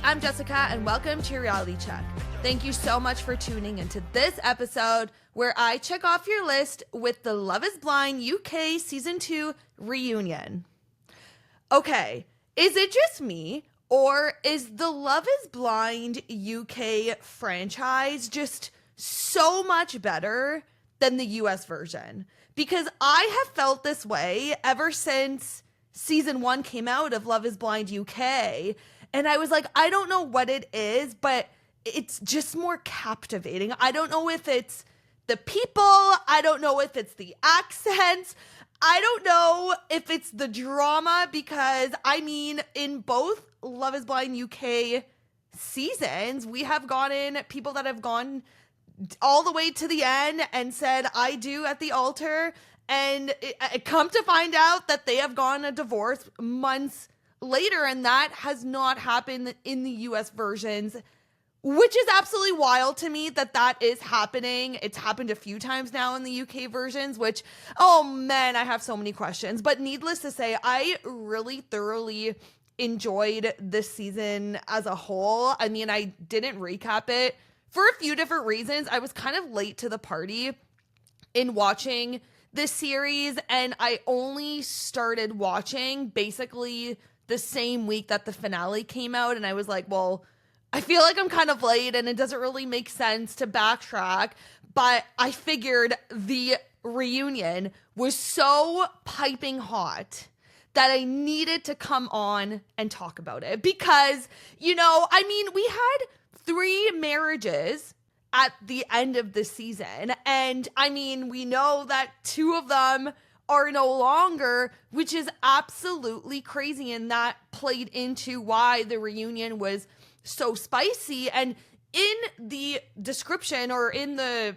I'm Jessica, and welcome to Reality Check. Thank you so much for tuning into this episode where I check off your list with the Love is Blind UK Season 2 reunion. Okay, is it just me, or is the Love is Blind UK franchise just so much better than the US version? Because I have felt this way ever since Season 1 came out of Love is Blind UK. And I was like, I don't know what it is, but it's just more captivating. I don't know if it's the people. I don't know if it's the accents. I don't know if it's the drama, because, I mean, in both Love is Blind UK seasons, we have gotten people that have gone all the way to the end and said, I do at the altar. And it come to find out that they have gone a divorce months later, and that has not happened in the US versions, which is absolutely wild to me that is happening. It's happened a few times now in the UK versions, which, oh man, I have so many questions. But needless to say, I really thoroughly enjoyed this season as a whole. I mean, I didn't recap it for a few different reasons. I was kind of late to the party in watching this series, and I only started watching basically the same week that the finale came out, and I was like, well, I feel like I'm kind of late and it doesn't really make sense to backtrack, but I figured the reunion was so piping hot that I needed to come on and talk about it because, you know, I mean, we had 3 marriages at the end of the season, and I mean, we know that 2 of them are no longer, which is absolutely crazy, and that played into why the reunion was so spicy. And in the description, or in the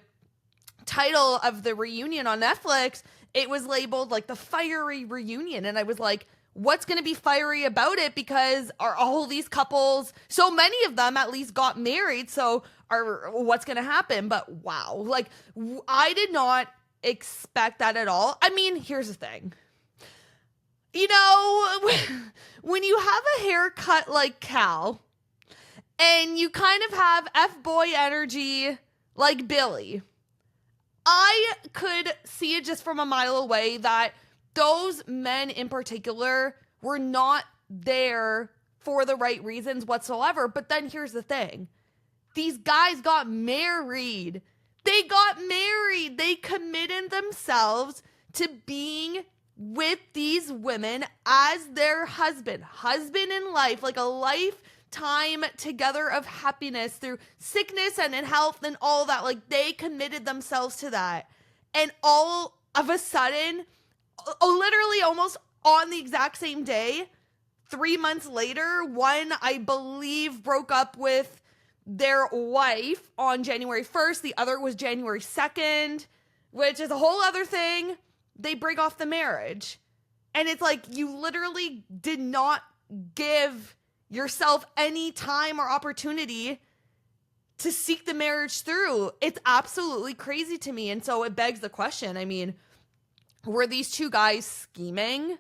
title of the reunion on Netflix, it was labeled like the fiery reunion, and I was like, what's going to be fiery about it? Because are all these couples, so many of them at least, got married, so what's going to happen? But wow, like, I did not expect that at all. I mean, here's the thing. You know, when you have a haircut like Kal, and you kind of have F-boy energy like Billy, I could see it just from a mile away that those men in particular were not there for the right reasons whatsoever. But then here's the thing. These guys got married. They got married. They committed themselves to being with these women as their husband in life, like a lifetime together of happiness through sickness and in health and all that. Like, they committed themselves to that. And all of a sudden, literally almost on the exact same day, 3 months later, one, I believe, broke up with their wife on January 1st. The other was January 2nd, which is a whole other thing. They break off the marriage. And it's like, you literally did not give yourself any time or opportunity to seek the marriage through. It's absolutely crazy to me. And so it begs the question, I mean, were these 2 guys scheming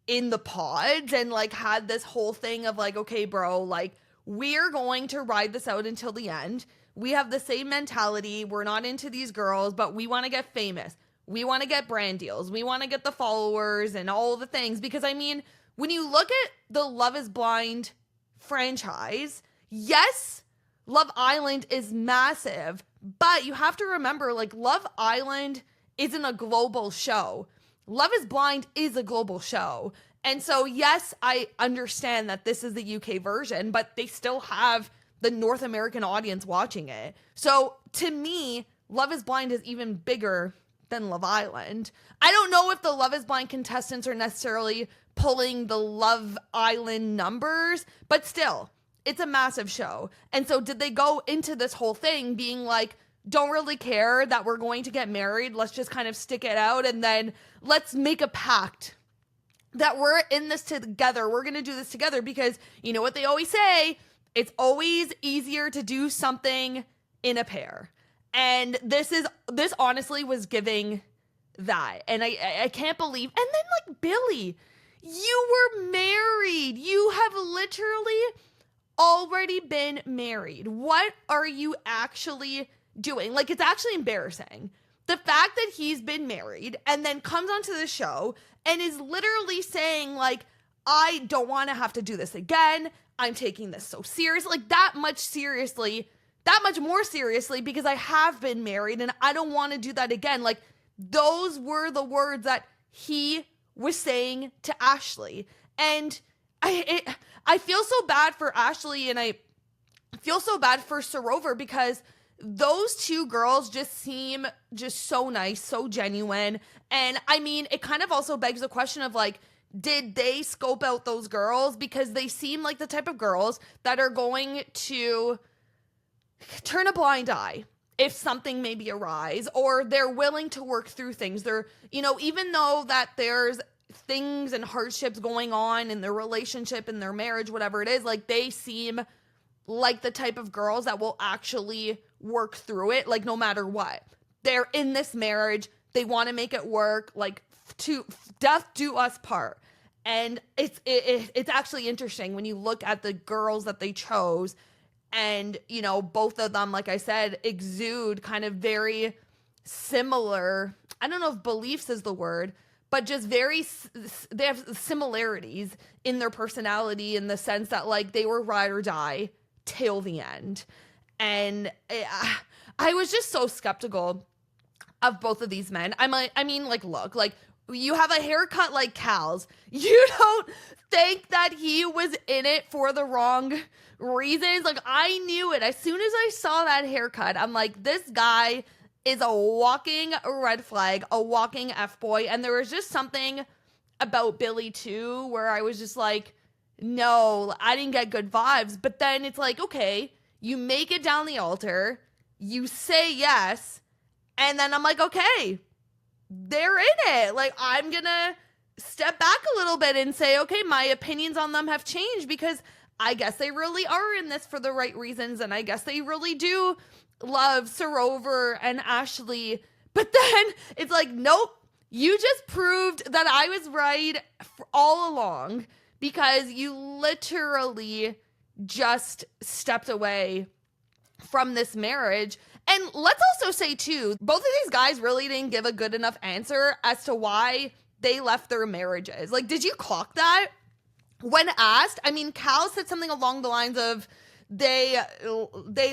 in the pods and like had this whole thing of like, okay, bro, like, we're going to ride this out until the end. We have the same mentality. We're not into these girls, but we want to get famous. We want to get brand deals. We want to get the followers and all the things. Because, I mean, when you look at the Love is Blind franchise, yes, Love Island is massive, but you have to remember, like, Love Island isn't a global show. Love is Blind is a global show. And so, yes, I understand that this is the UK version, but they still have the North American audience watching it. So, to me, Love is Blind is even bigger than Love Island. I don't know if the Love is Blind contestants are necessarily pulling the Love Island numbers, but still, it's a massive show. And so, did they go into this whole thing being like, don't really care that we're going to get married, let's just kind of stick it out, and then let's make a pact that we're in this together. We're going to do this together, because you know what they always say, it's always easier to do something in a pair. And this honestly was giving that. And I can't believe. And then, like, Billy, you were married. You have literally already been married. What are you actually doing? Like, it's actually embarrassing. The fact that he's been married and then comes onto the show and is literally saying, like, I don't want to have to do this again. I'm taking this so serious, like that much more seriously because I have been married and I don't want to do that again. Like, those were the words that he was saying to Ashleigh. And I feel so bad for Ashleigh and I feel so bad for Sarover because those two girls just seem just so nice, so genuine. And I mean, it kind of also begs the question of like, did they scope out those girls? Because they seem like the type of girls that are going to turn a blind eye if something maybe arise, or they're willing to work through things. They're, you know, even though that there's things and hardships going on in their relationship, in their marriage, whatever it is, like they seem like the type of girls that will actually work through it, like no matter what. They're in this marriage, they want to make it work, like to death do us part. And it's actually interesting when you look at the girls that they chose, and you know, both of them, like I said, exude kind of very similar, I don't know if beliefs is the word, but just they have similarities in their personality in the sense that like they were ride or die till the end. And I was just so skeptical of both of these men. I mean, look, like, you have a haircut like Kal's. You don't think that he was in it for the wrong reasons? Like, I knew it. As soon as I saw that haircut, I'm like, this guy is a walking red flag, a walking F-boy. And there was just something about Billy too, where I was just like, no, I didn't get good vibes. But then it's like, okay, you make it down the altar, you say yes, and then I'm like, okay, they're in it. Like, I'm gonna step back a little bit and say, okay, my opinions on them have changed because I guess they really are in this for the right reasons, and I guess they really do love Sarover and Ashleigh. But then it's like, nope, you just proved that I was right all along because you literally just stepped away from this marriage. And let's also say too, both of these guys really didn't give a good enough answer as to why they left their marriages. Like, did you clock that? When asked, I mean, Kal said something along the lines of they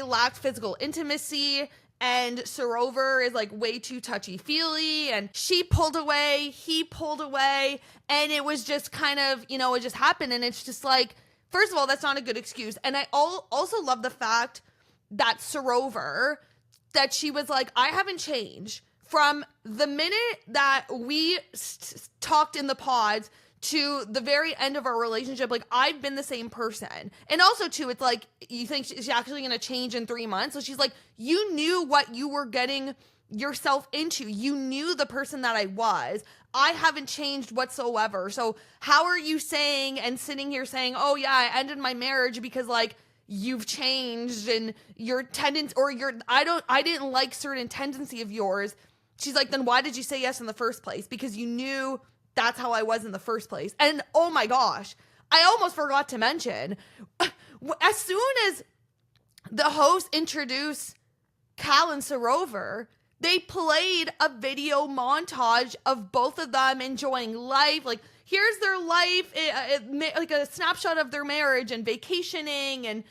lacked physical intimacy, and Sarover is like way too touchy-feely, and she pulled away, he pulled away, and it was just kind of, you know, it just happened. And it's just like, first of all, that's not a good excuse. And I also love the fact that Sarover, that she was like, I haven't changed from the minute that we talked in the pods to the very end of our relationship. Like, I've been the same person. And also too, it's like, you think she's actually going to change in 3 months. So she's like, you knew what you were getting yourself into. You knew the person that I was. I haven't changed whatsoever. So how are you saying and sitting here saying, oh yeah, I ended my marriage because like you've changed and your tendency, or I didn't like certain tendency of yours. She's like, then why did you say yes in the first place? Because you knew that's how I was in the first place. And oh my gosh, I almost forgot to mention, as soon as the host introduced Kal and Sarover, they played a video montage of both of them enjoying life. Like, here's their life, like a snapshot of their marriage and vacationing and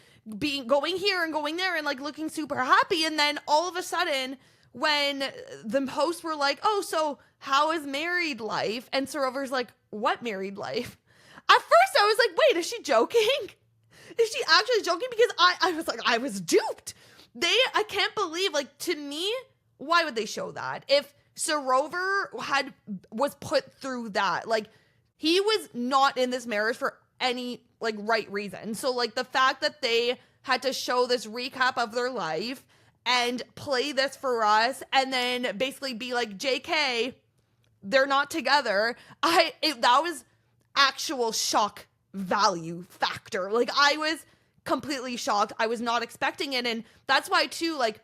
going here and going there and like looking super happy. And then all of a sudden, when the hosts were like, oh, so how is married life? And Sarover's like, what married life? At first I was like, wait, is she joking? Is she actually joking? Because I was like, I was duped. I can't believe, like, to me, why would they show that? If Sarover was put through that, like, he was not in this marriage for any like right reason. So like the fact that they had to show this recap of their life and play this for us and then basically be like, JK, they're not together. That was actual shock value factor. Like, I was completely shocked. I was not expecting it. And that's why too, like,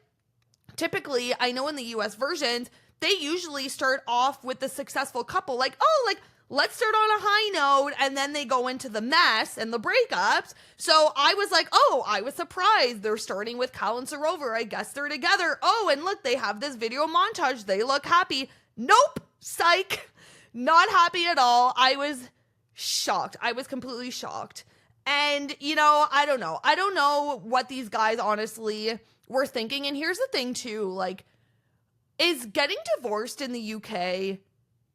typically I know in the US versions, they usually start off with the successful couple, like, oh, like, let's start on a high note, and then they go into the mess and the breakups. So I was like, oh, I was surprised. They're starting with Kal and Sarover. I guess they're together. Oh, and look, they have this video montage. They look happy. Nope. Psych. Not happy at all. I was shocked. I was completely shocked. And, you know, I don't know. I don't know what these guys honestly were thinking. And here's the thing too, like, is getting divorced in the UK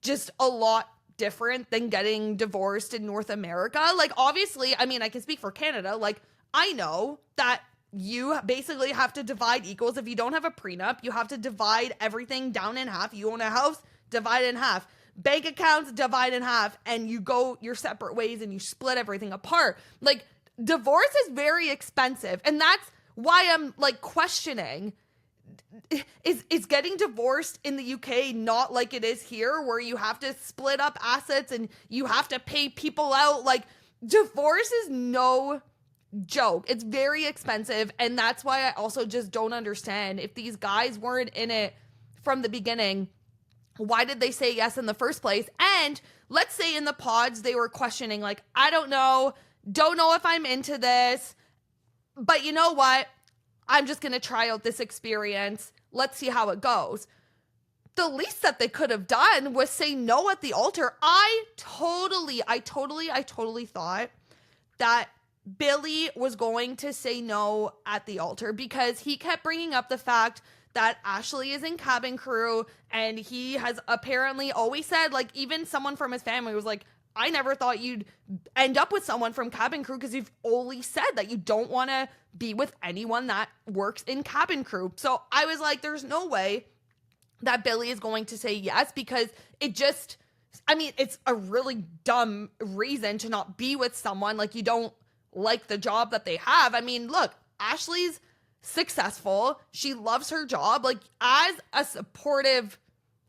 just a lot different than getting divorced in North America? Like, obviously, I mean, I can speak for Canada. Like, I know that you basically have to divide equals. If you don't have a prenup, you have to divide everything down in half. You own a house, divide in half. Bank accounts, divide in half, and you go your separate ways and you split everything apart. Like, divorce is very expensive, and that's why I'm like questioning, is getting divorced in the UK not like it is here, where you have to split up assets and you have to pay people out? Like, divorce is no joke. It's very expensive, and that's why I also just don't understand, if these guys weren't in it from the beginning, why did they say yes in the first place? And let's say in the pods they were questioning, like, I don't know if I'm into this, but you know what? I'm just going to try out this experience. Let's see how it goes. The least that they could have done was say no at the altar. I totally thought that Billy was going to say no at the altar, because he kept bringing up the fact that Ashleigh is in cabin crew, and he has apparently always said, like, even someone from his family was like, I never thought you'd end up with someone from cabin crew, because you've always said that you don't want to be with anyone that works in cabin crew. So I was like, there's no way that Billy is going to say yes, because it just, I mean, it's a really dumb reason to not be with someone. Like, you don't like the job that they have. I mean, look, Ashleigh's successful. She loves her job. Like, as a supportive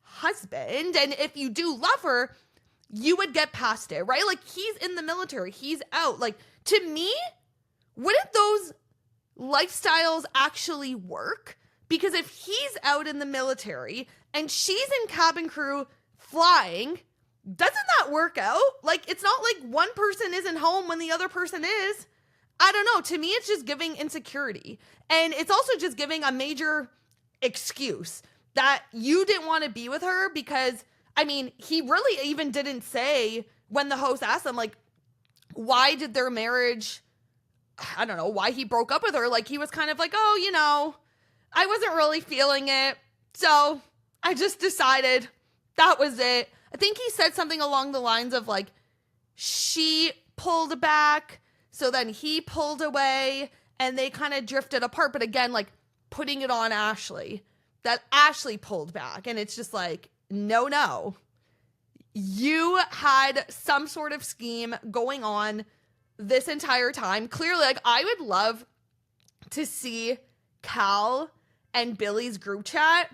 husband, and if you do love her, you would get past it, right? Like, he's in the military, he's out. Like, to me, wouldn't those lifestyles actually work? Because if he's out in the military and she's in cabin crew flying, doesn't that work out? Like, it's not like one person isn't home when the other person is. I don't know. To me, it's just giving insecurity. And it's also just giving a major excuse that you didn't want to be with her, because, I mean, he really even didn't say, when the host asked him, like, why did their marriage, I don't know, why he broke up with her. Like, he was kind of like, oh, you know, I wasn't really feeling it, so I just decided that was it. I think he said something along the lines of, like, she pulled back, so then he pulled away, and they kind of drifted apart. But again, like, putting it on Ashleigh, that Ashleigh pulled back. And it's just like, no. You had some sort of scheme going on this entire time. Clearly, like, I would love to see Kal and Billy's group chat,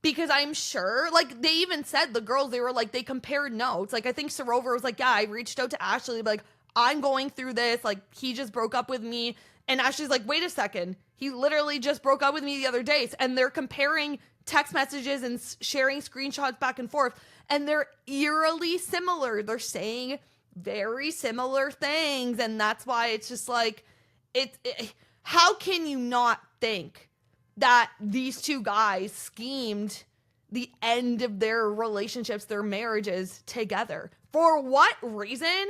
because I'm sure, like, they even said, the girls, they were like, they compared notes. Like, I think Sarover was like, yeah, I reached out to Ashleigh, like, I'm going through this, like, he just broke up with me. And Ashleigh's like, wait a second, he literally just broke up with me the other day. And they're comparing text messages and sharing screenshots back and forth, and they're eerily similar. They're saying very similar things, and that's why it's just like, how can you not think that these two guys schemed the end of their relationships, their marriages together? For what reason?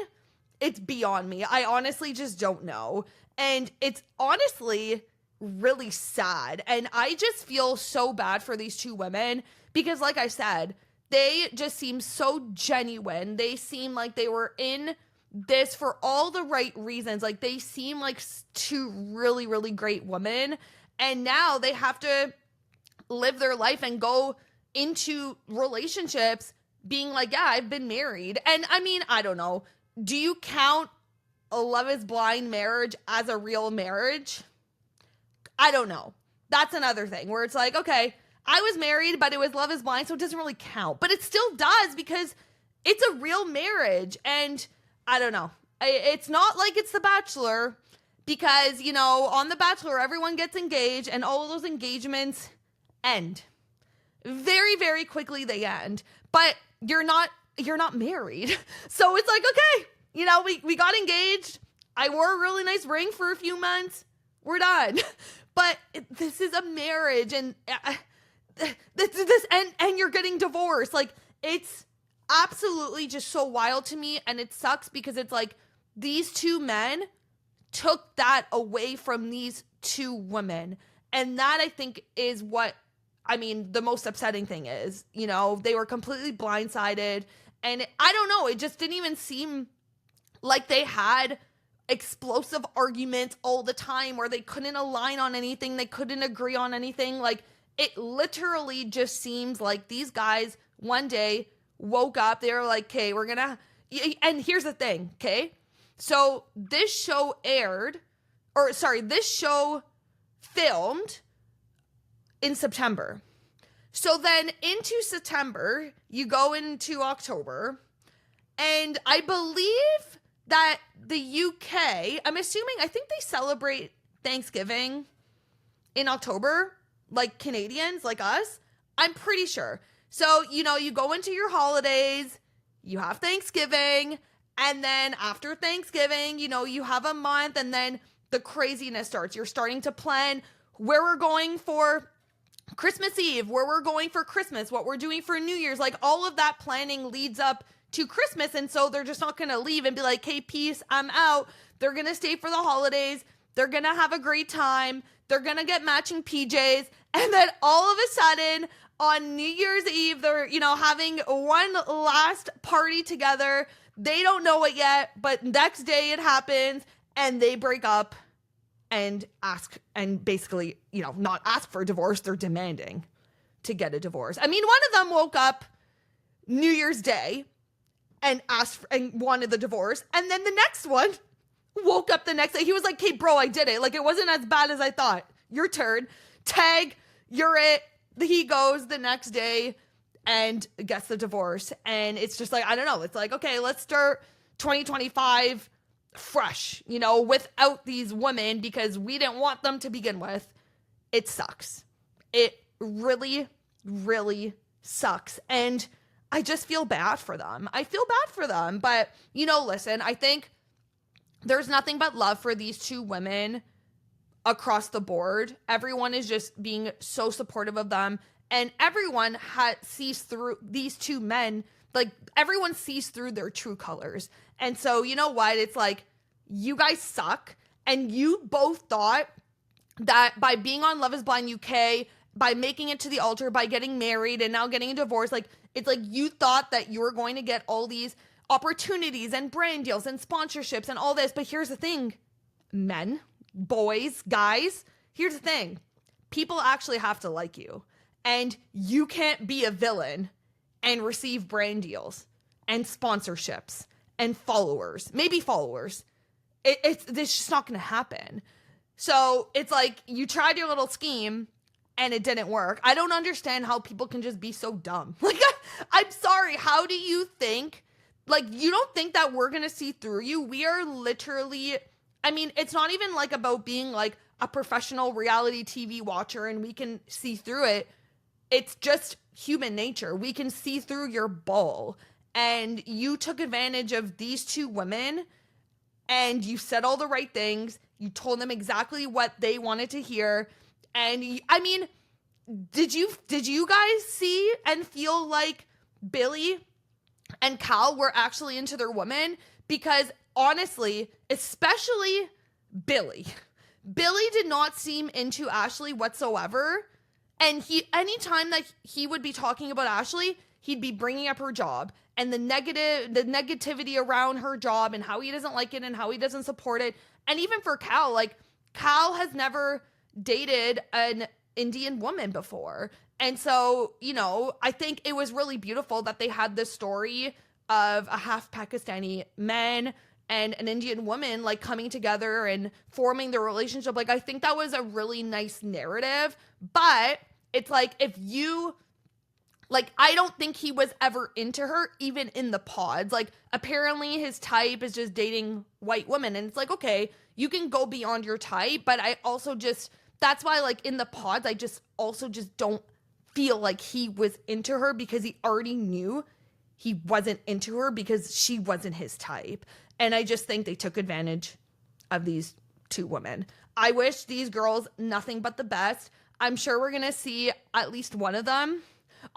It's beyond me. I honestly just don't know. And it's honestly really sad. And I just feel so bad for these two women, because, like I said, they just seem so genuine. They seem like they were in this for all the right reasons. Like, they seem like two really, really great women. And now they have to live their life and go into relationships being like, yeah, I've been married. And I mean, I don't know. Do you count a Love is Blind marriage as a real marriage? I don't know. That's another thing where it's like, okay, I was married, but it was Love is Blind, so it doesn't really count. But it still does, because it's a real marriage. And I don't know. It's not like it's The Bachelor, because, you know, on The Bachelor, everyone gets engaged and all of those engagements end. Very, very quickly they end. But you're not you're not married. So it's like, okay, you know, we got engaged. I wore a really nice ring for a few months. We're done. But this is a marriage, and and you're getting divorced. Like, it's absolutely just so wild to me, and it sucks because it's like these two men took that away from these two women. And that, I think, is what, I mean, the most upsetting thing is, you know, they were completely blindsided. And I don't know, it just didn't even seem like they had explosive arguments all the time where they couldn't align on anything. They couldn't agree on anything. Like, it literally just seems like these guys one day woke up. They were like, okay, we're gonna, and here's the thing, okay? So this show this show filmed in September. So then into September, you go into October, and I believe that the UK, I'm assuming, I think they celebrate Thanksgiving in October, like Canadians, like us. I'm pretty sure. So, you know, you go into your holidays, you have Thanksgiving, and then after Thanksgiving, you know, you have a month, and then the craziness starts. You're starting to plan where we're going for Christmas Eve, where we're going for Christmas, what we're doing for New Year's. Like, all of that planning leads up to Christmas, and so they're just not going to leave and be like, hey, peace, I'm out. They're going to stay for the holidays. They're going to have a great time. They're going to get matching PJs, and then all of a sudden, on New Year's Eve, they're, you know, having one last party together. They don't know it yet, but next day it happens, and they break up and ask, and basically, you know, not ask for a divorce. They're demanding to get a divorce. I mean, one of them woke up New Year's Day and asked and wanted the divorce. And then the next one woke up the next day. He was like, hey, bro, I did it. Like, it wasn't as bad as I thought. Your turn. Tag, you're it. He goes the next day and gets the divorce. And it's just like, I don't know. It's like, okay, let's start 2025 fresh, you know, without these women, because we didn't want them to begin with. It sucks. It really, really sucks. And I just feel bad for them. I feel bad for them. But, you know, listen, I think there's nothing but love for these two women across the board. Everyone is just being so supportive of them. And everyone sees through these two men. Like, everyone sees through their true colors. And so, you know what? It's like, you guys suck. And you both thought that by being on Love is Blind UK, by making it to the altar, by getting married and now getting a divorce, like, it's like you thought that you were going to get all these opportunities and brand deals and sponsorships and all this. But here's the thing, men, boys, guys, here's the thing. People actually have to like you. And you can't be a villain and receive brand deals and sponsorships and followers, maybe followers. It's just not going to happen. So it's like you tried your little scheme and it didn't work. I don't understand how people can just be so dumb. Like, I'm sorry. How do you think, like, you don't think that we're going to see through you? We are literally, I mean, it's not even like about being like a professional reality TV watcher and we can see through it. It's just human nature. We can see through your bull. And you took advantage of these two women and you said all the right things. You told them exactly what they wanted to hear. And I mean, did you guys see and feel like Billy and Kal were actually into their woman? Because honestly, especially Billy did not seem into Ashleigh whatsoever. And anytime that he would be talking about Ashleigh, he'd be bringing up her job and the negativity around her job and how he doesn't like it and how he doesn't support it. And even for Kal, like, Kal has never dated an Indian woman before. And so, you know, I think it was really beautiful that they had this story of a half Pakistani man and an Indian woman, like, coming together and forming their relationship. Like, I think that was a really nice narrative. But it's like, if you, like, I don't think he was ever into her, even in the pods. Like, apparently his type is just dating white women. And it's like, okay, you can go beyond your type. But I also just, that's why, like, in the pods, I just also just don't feel like he was into her, because he already knew he wasn't into her because she wasn't his type. And I just think they took advantage of these two women. I wish these girls nothing but the best. I'm sure we're going to see at least one of them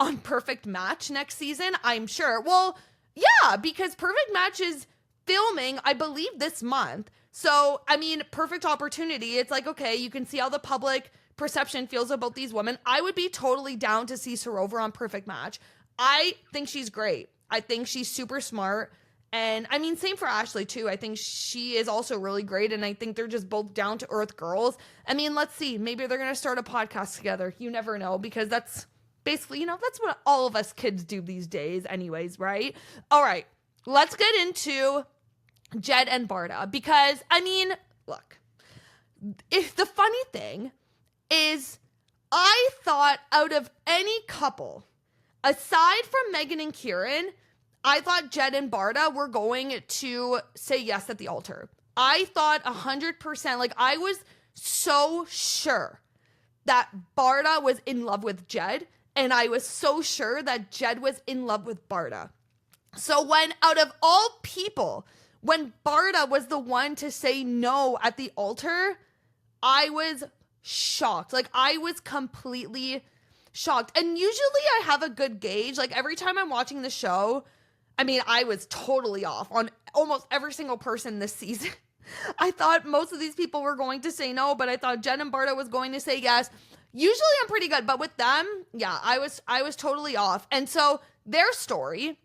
on Perfect Match next season. I'm sure. Well, yeah, because Perfect Match is filming, I believe, this month. So, I mean, perfect opportunity. It's like, okay, you can see how the public perception feels about these women. I would be totally down to see Sarover on Perfect Match. I think she's great. I think she's super smart. And I mean, same for Ashleigh too. I think she is also really great. And I think they're just both down to earth girls. I mean, let's see. Maybe they're going to start a podcast together. You never know, because that's basically, you know, that's what all of us kids do these days anyways, right? All right, let's get into Jed and Bardha, because I mean, look, if the funny thing is, I thought out of any couple, aside from Megan and Kieran, I thought Jed and Bardha were going to say yes at the altar. I thought 100%, like I was so sure that Bardha was in love with Jed, and I was so sure that Jed was in love with Bardha. So when, out of all people, when Bardha was the one to say no at the altar, I was shocked. Like, I was completely shocked. And usually I have a good gauge. Like, every time I'm watching the show, I mean, I was totally off on almost every single person this season. I thought most of these people were going to say no, but I thought Jed and Bardha was going to say yes. Usually I'm pretty good, but with them, yeah, I was totally off. And so their story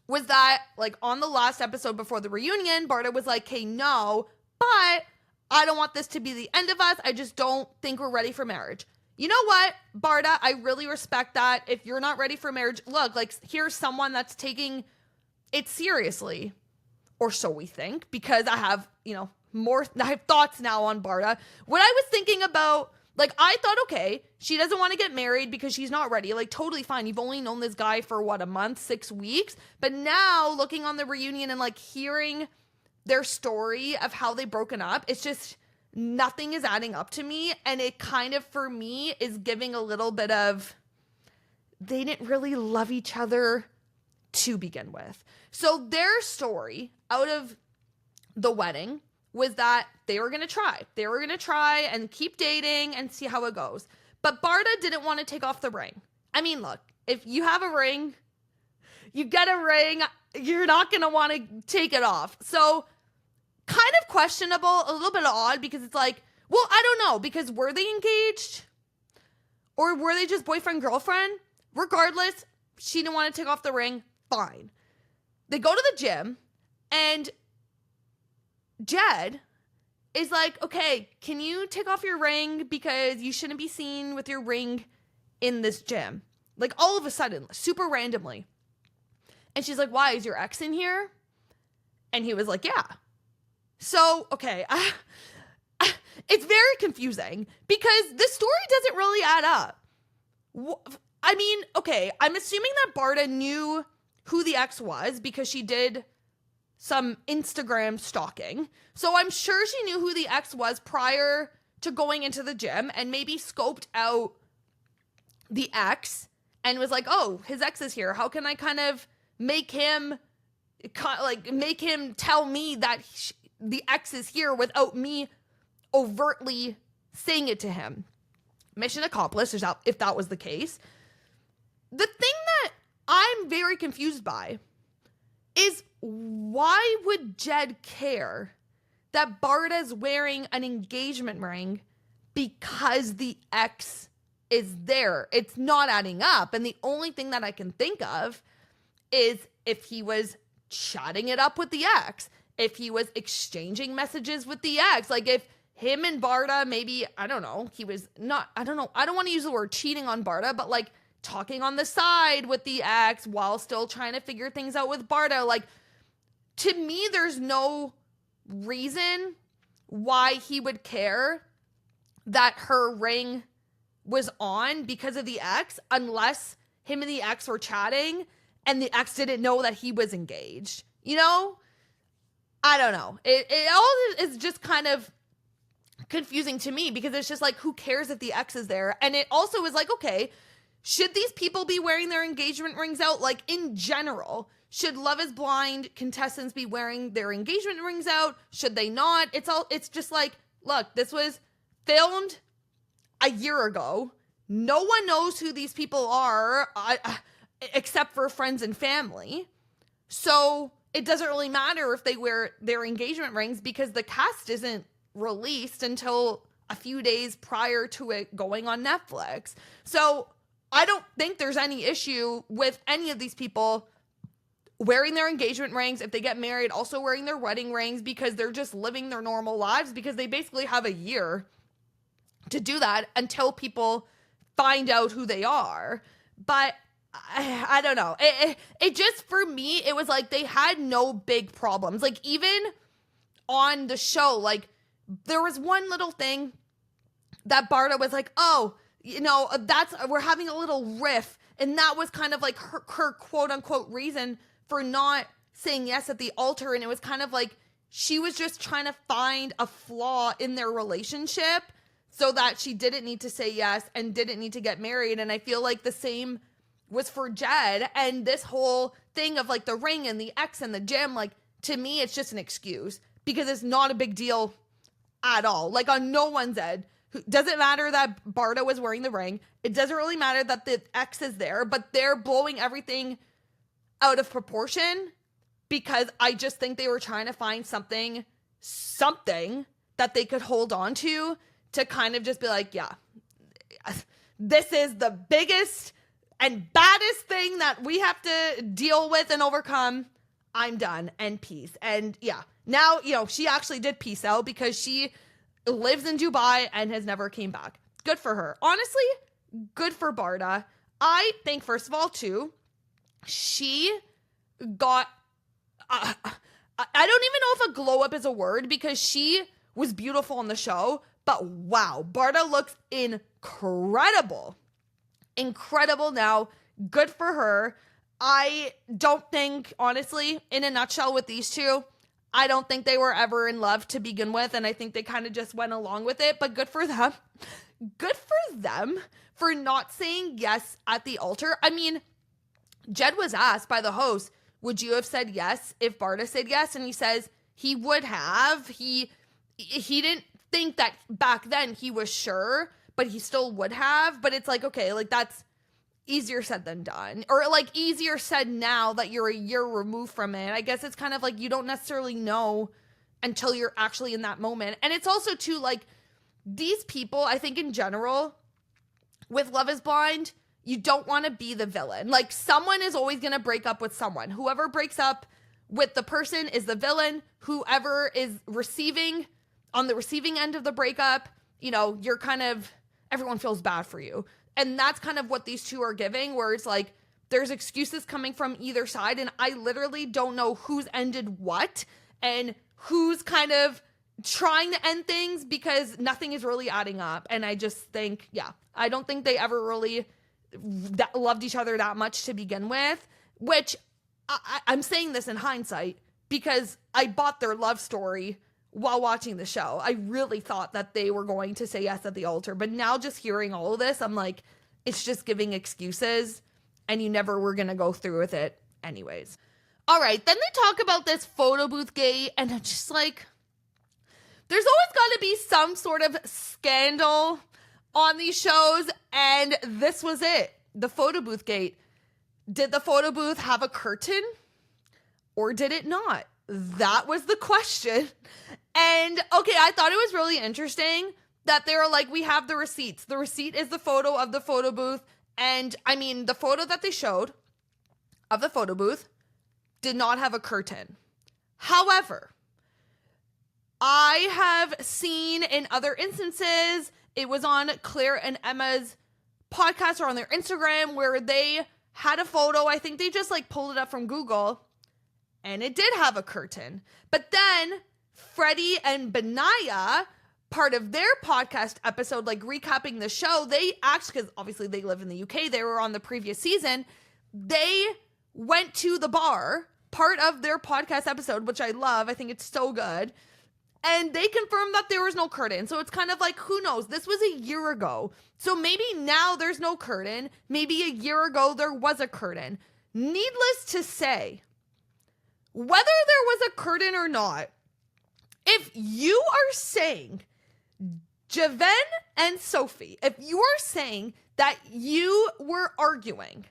was that, like, on the last episode before the reunion, Bardha was like, hey, no, but I don't want this to be the end of us. I just don't think we're ready for marriage. You know what, Bardha? I really respect that. If you're not ready for marriage, look, like, here's someone that's taking it seriously. Or so we think, because I have, you know, I have thoughts now on Bardha. What I was thinking about, like, I thought, okay, she doesn't want to get married because she's not ready. Like, totally fine. You've only known this guy for, what, a month, 6 weeks? But now, looking on the reunion and, like, hearing their story of how they broken up, it's just, nothing is adding up to me. And it kind of, for me, is giving a little bit of, they didn't really love each other to begin with. So their story out of the wedding was that they were going to try. They were going to try and keep dating and see how it goes. But Bardha didn't want to take off the ring. I mean, look, if you have a ring, you get a ring, you're not going to want to take it off. So kind of questionable, a little bit odd, because it's like, well, I don't know, because were they engaged? Or were they just boyfriend, girlfriend? Regardless, she didn't want to take off the ring. Fine. They go to the gym, and Jed is like, okay, can you take off your ring, because you shouldn't be seen with your ring in this gym. Like, all of a sudden, super randomly. And she's like, why, is your ex in here? And he was like, yeah. So, okay, it's very confusing, because the story doesn't really add up. I mean, okay, I'm assuming that Bardha knew who the ex was because she did some Instagram stalking. So I'm sure she knew who the ex was prior to going into the gym, and maybe scoped out the ex and was like, oh, his ex is here. How can I kind of make him tell me that the ex is here without me overtly saying it to him? Mission accomplished, if that was the case. The thing that I'm very confused by is, why would Jed care that Bardha's wearing an engagement ring because the ex is there? It's not adding up. And the only thing that I can think of is if he was chatting it up with the ex, if he was exchanging messages with the ex, like if him and Bardha, maybe, I don't know, he was not, I don't know, I don't want to use the word cheating on Bardha, but like talking on the side with the ex while still trying to figure things out with Bardha. Like, to me, there's no reason why he would care that her ring was on because of the ex, unless him and the ex were chatting and the ex didn't know that he was engaged. You know? I don't know. It all is just kind of confusing to me, because it's just like, who cares if the ex is there? And it also is like, okay, should these people be wearing their engagement rings out? Like, in general, should Love is Blind contestants be wearing their engagement rings out? Should they not? It's just like, look, this was filmed a year ago. No one knows who these people are, except for friends and family. So it doesn't really matter if they wear their engagement rings because the cast isn't released until a few days prior to it going on Netflix. So I don't think there's any issue with any of these people wearing their engagement rings. If they get married, also wearing their wedding rings, because they're just living their normal lives, because they basically have a year to do that until people find out who they are. But I don't know. It just, for me, it was like they had no big problems. Like, even on the show, like, there was one little thing that Bardha was like, oh, you know, we're having a little riff. And that was kind of like her quote unquote reason for not saying yes at the altar. And it was kind of like she was just trying to find a flaw in their relationship so that she didn't need to say yes and didn't need to get married. And I feel like the same was for Jed. And this whole thing of like the ring and the ex and the gym, like, to me, it's just an excuse because it's not a big deal at all. Like, on no one's end. Doesn't matter that Bardha was wearing the ring. It doesn't really matter that the ex is there, but they're blowing everything out of proportion because I just think they were trying to find something that they could hold on to kind of just be like, yeah, this is the biggest and baddest thing that we have to deal with and overcome. I'm done, and peace. And yeah, now, you know, she actually did peace out because she lives in Dubai and has never came back. Good for her. Honestly, good for Bardha. I think, first of all, too, she got, I don't even know if a glow up is a word because she was beautiful on the show, but wow, Bardha looks incredible. Incredible now. Good for her. I don't think, honestly, in a nutshell with these two, I don't think they were ever in love to begin with, and I think they kind of just went along with it, but good for them. Good for them for not saying yes at the altar. I mean, Jed was asked by the host, would you have said yes if Bardha said yes? And he says he would have. He didn't think that back then he was sure, but he still would have. But it's like, okay, like that's easier said than done, or like easier said now that you're a year removed from it. I guess it's kind of like you don't necessarily know until you're actually in that moment. And it's also too like these people, I think in general with Love is Blind, you don't want to be the villain. Like, someone is always going to break up with someone. Whoever breaks up with the person is the villain. Whoever is on the receiving end of the breakup, you know, you're kind of, everyone feels bad for you. And that's kind of what these two are giving, where it's like, there's excuses coming from either side. And I literally don't know who's ended what and who's kind of trying to end things because nothing is really adding up. And I just think, yeah, I don't think they ever really loved each other that much to begin with, which I'm saying this in hindsight because I bought their love story while watching the show. I really thought that they were going to say yes at the altar, but now just hearing all of this, I'm like, it's just giving excuses and you never were going to go through with it anyways. All right, then they talk about this Photobooth Gate and it's just like, there's always got to be some sort of scandal on these shows, and this was it. The Photobooth Gate. Did the photo booth have a curtain or did it not? That was the question. And okay, I thought it was really interesting that they were like, we have the receipts. The receipt is the photo of the photo booth. And I mean, the photo that they showed of the photo booth did not have a curtain. However, I have seen in other instances, it was on Claire and Emma's podcast or on their Instagram where they had a photo. I think they just like pulled it up from Google and it did have a curtain. But then Freddie and Benaya, part of their podcast episode, like recapping the show, they actually, because obviously they live in the UK, they were on the previous season, they went to the bar, part of their podcast episode, which I love. I think it's so good. And they confirmed that there was no curtain. So it's kind of like, who knows? This was a year ago. So maybe now there's no curtain. Maybe a year ago there was a curtain. Needless to say, whether there was a curtain or not, if you are saying, Javen and Sophie, if you are saying that you were arguing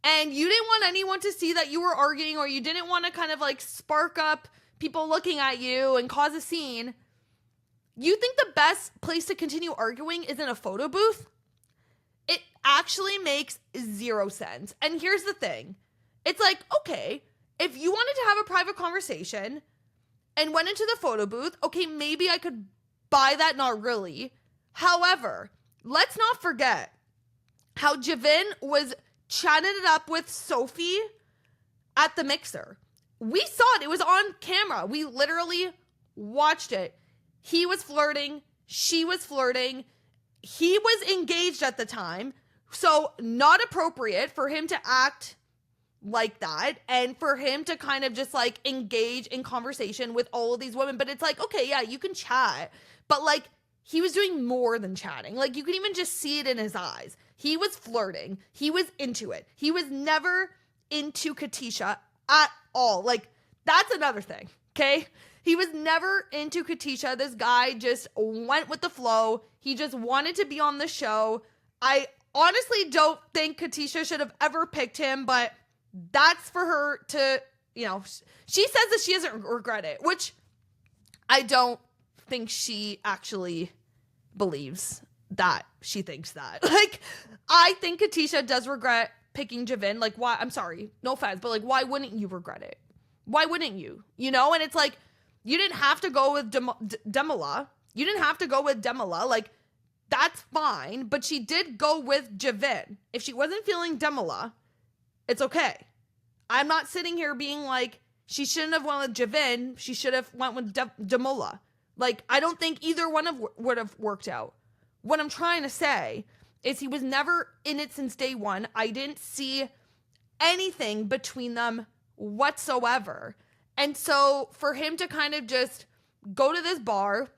and you didn't want anyone to see that you were arguing, or you didn't want to kind of like spark up people looking at you and cause a scene, you think the best place to continue arguing is in a photo booth? It actually makes zero sense. And here's the thing. It's like, okay, if you wanted to have a private conversation and went into the photo booth, okay, maybe I could buy that, not really. However, let's not forget how Javen was chatting it up with Sophie at the mixer. We saw it. It was on camera. We literally watched it. He was flirting. She was flirting. He was engaged at the time. So not appropriate for him to act like that and for him to kind of just like engage in conversation with all of these women. But it's like, okay, yeah, you can chat. But like, he was doing more than chatting. Like, you can even just see it in his eyes. He was flirting. He was into it. He was never into Katisha at all. Like, that's another thing, okay? He was never into Katisha. This guy just went with the flow. He just wanted to be on the show. I honestly don't think Katisha should have ever picked him, but that's for her to, you know, she says that she doesn't regret it, which I don't think she actually believes that she thinks that. Like, I think Katisha does regret picking Javen. Like, why? I'm sorry, no offense, but like, why wouldn't you regret it? Why wouldn't you? You know, and it's like, you didn't have to go with Demela. You didn't have to go with Demela. Like, that's fine, but she did go with Javen. If she wasn't feeling Demela, it's okay. I'm not sitting here being like, she shouldn't have went with Javen. She should have went with Demela. Like, I don't think either one would have worked out. What I'm trying to say is he was never in it since day one. I didn't see anything between them whatsoever. And so for him to kind of just go to this bar,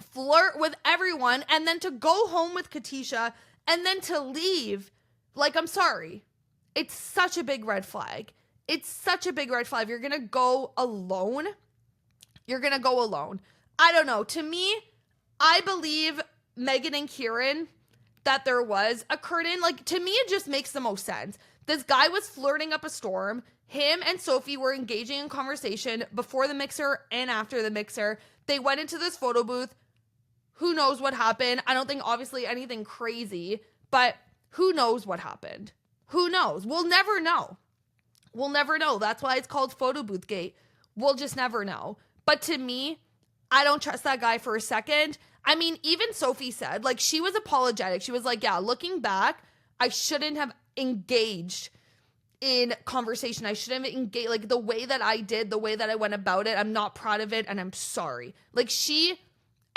flirt with everyone, and then to go home with Katisha, and then to leave, like, I'm sorry. It's such a big red flag. It's such a big red flag. If you're going to go alone, you're going to go alone. I don't know. To me, I believe Megan and Kieran that there was a curtain. Like, to me, it just makes the most sense. This guy was flirting up a storm. Him and Sophie were engaging in conversation before the mixer and after the mixer. They went into this photo booth. Who knows what happened? I don't think obviously anything crazy, but who knows what happened? Who knows? We'll never know. We'll never know. That's why it's called Photobooth Gate. We'll just never know. But to me, I don't trust that guy for a second. I mean, even Sophie said, like, she was apologetic. She was like, yeah, looking back, I shouldn't have engaged in conversation. I shouldn't have engaged, like, the way that I did, the way that I went about it. I'm not proud of it, and I'm sorry. Like, she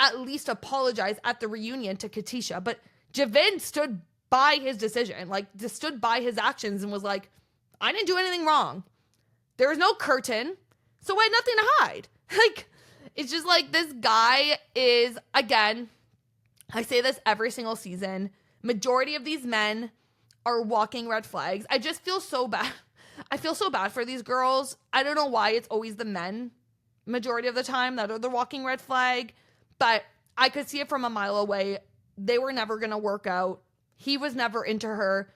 at least apologized at the reunion to Katisha, but Javen stood by his decision, like, just stood by his actions and was like, I didn't do anything wrong. There was no curtain, so I had nothing to hide. Like, it's just like, this guy is, again, I say this every single season, majority of these men are walking red flags. I just feel so bad. I feel so bad for these girls. I don't know why it's always the men majority of the time that are the walking red flag, but I could see it from a mile away. They were never going to work out. He was never into her.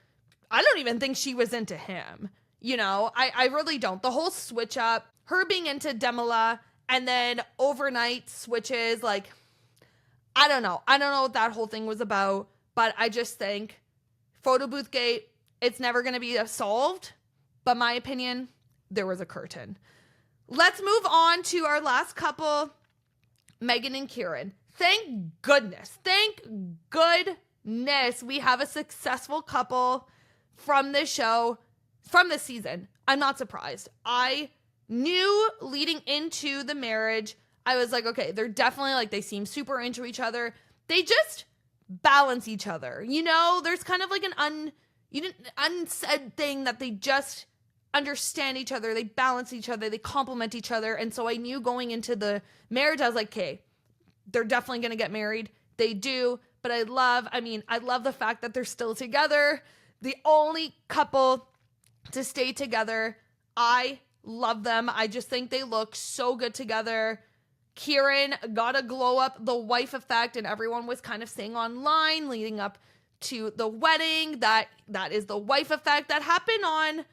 I don't even think she was into him. You know, I really don't. The whole switch up, her being into Demela, and then overnight switches, like, I don't know. I don't know what that whole thing was about, but I just think Photobooth Gate, it's never going to be solved. But my opinion, there was a curtain. Let's move on to our last couple, Megan and Kieran. Thank goodness we have a successful couple from this show, from this season. I'm not surprised. I knew leading into the marriage, I was like, okay, they're definitely, like, they seem super into each other. They just balance each other. You know, there's kind of like an unsaid thing that they just understand each other, they balance each other, they complement each other. And so I knew going into the marriage, I was like, okay, they're definitely going to get married. They do. But I love the fact that they're still together. The only couple to stay together. I love them. I just think they look so good together. Kieran got a glow up, the wife effect, and everyone was kind of saying online leading up to the wedding that is the wife effect that happened on.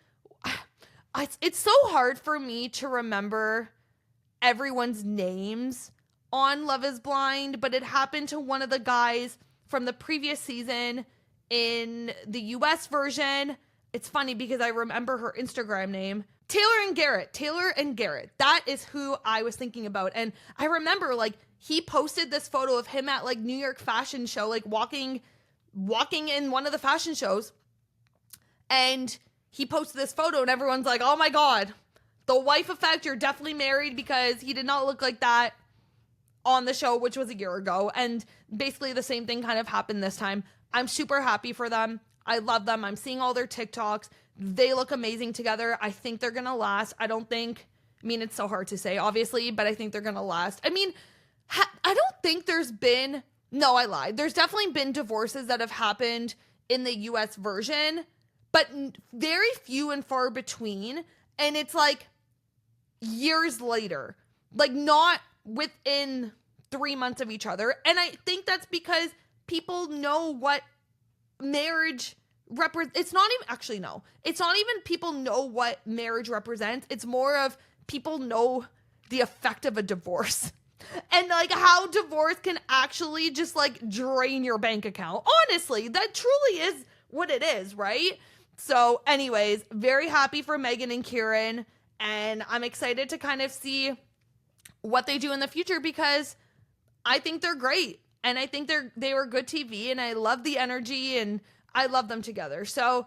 It's so hard for me to remember everyone's names on Love is Blind, but it happened to one of the guys from the previous season in the US version. It's funny because I remember her Instagram name. Taylor and Garrett. That is who I was thinking about. And I remember like he posted this photo of him at like New York fashion show, like walking in one of the fashion shows. And he posted this photo and everyone's like, oh my God, the wife effect, you're definitely married, because he did not look like that on the show, which was a year ago. And basically the same thing kind of happened this time. I'm super happy for them. I love them. I'm seeing all their TikToks. They look amazing together. I think they're going to last. It's so hard to say, obviously, but I think they're going to last. I don't think I lied. There's definitely been divorces that have happened in the US version, but very few and far between. And it's like years later, like not within 3 months of each other. And I think that's because people know what marriage it's not even people know what marriage represents. It's more of people know the effect of a divorce and like how divorce can actually just like drain your bank account. Honestly, that truly is what it is, right? So anyways, very happy for Megan and Kieran, and I'm excited to kind of see what they do in the future, because I think they're great. And I think they were good TV, and I love the energy, and I love them together. So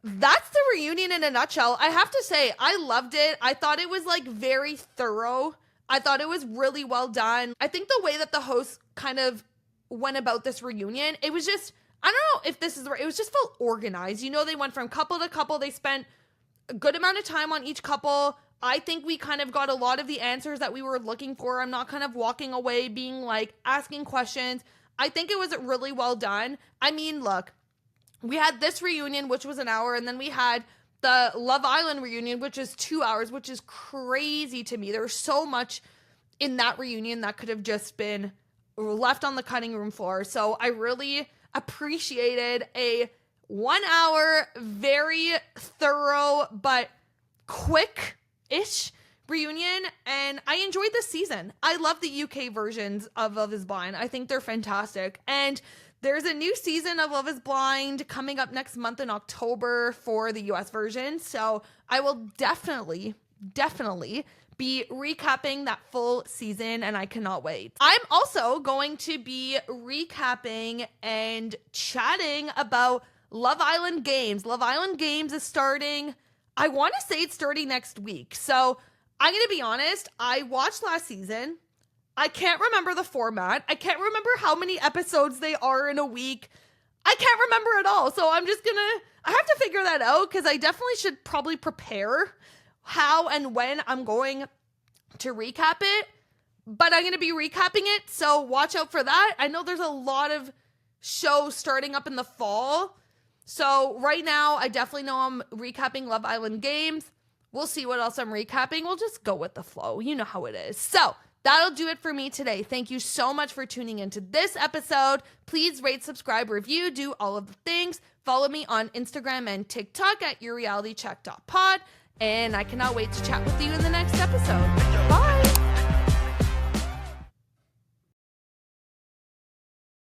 that's the reunion in a nutshell. I have to say, I loved it. I thought it was like very thorough. I thought it was really well done. I think the way that the hosts kind of went about this reunion, it was just, I don't know if this is the right, it was just felt organized. You know, they went from couple to couple. They spent a good amount of time on each couple. I think we kind of got a lot of the answers that we were looking for. I'm not kind of walking away being like asking questions. I think it was really well done. I mean, look, we had this reunion, which was an hour, and then we had the Love Island reunion, which is 2 hours, which is crazy to me. There was so much in that reunion that could have just been left on the cutting room floor. So I really appreciated a 1 hour, very thorough, but quick-ish reunion, and I enjoyed this season. I love the UK versions of Love is Blind. I think they're fantastic. And there's a new season of Love is Blind coming up next month in October for the US version. So I will definitely be recapping that full season, and I cannot wait. I'm also going to be recapping and chatting about Love Island Games. Love Island Games is starting, I want to say it's starting next week. So I'm going to be honest, I watched last season. I can't remember the format. I can't remember how many episodes they are in a week. I can't remember at all. So I have to figure that out, because I definitely should probably prepare how and when I'm going to recap it. But I'm going to be recapping it, so watch out for that. I know there's a lot of shows starting up in the fall. So right now, I definitely know I'm recapping Love Island Games. We'll see what else I'm recapping. We'll just go with the flow. You know how it is. So that'll do it for me today. Thank you so much for tuning into this episode. Please rate, subscribe, review, do all of the things. Follow me on Instagram and TikTok at yourrealitycheck.pod. And I cannot wait to chat with you in the next episode.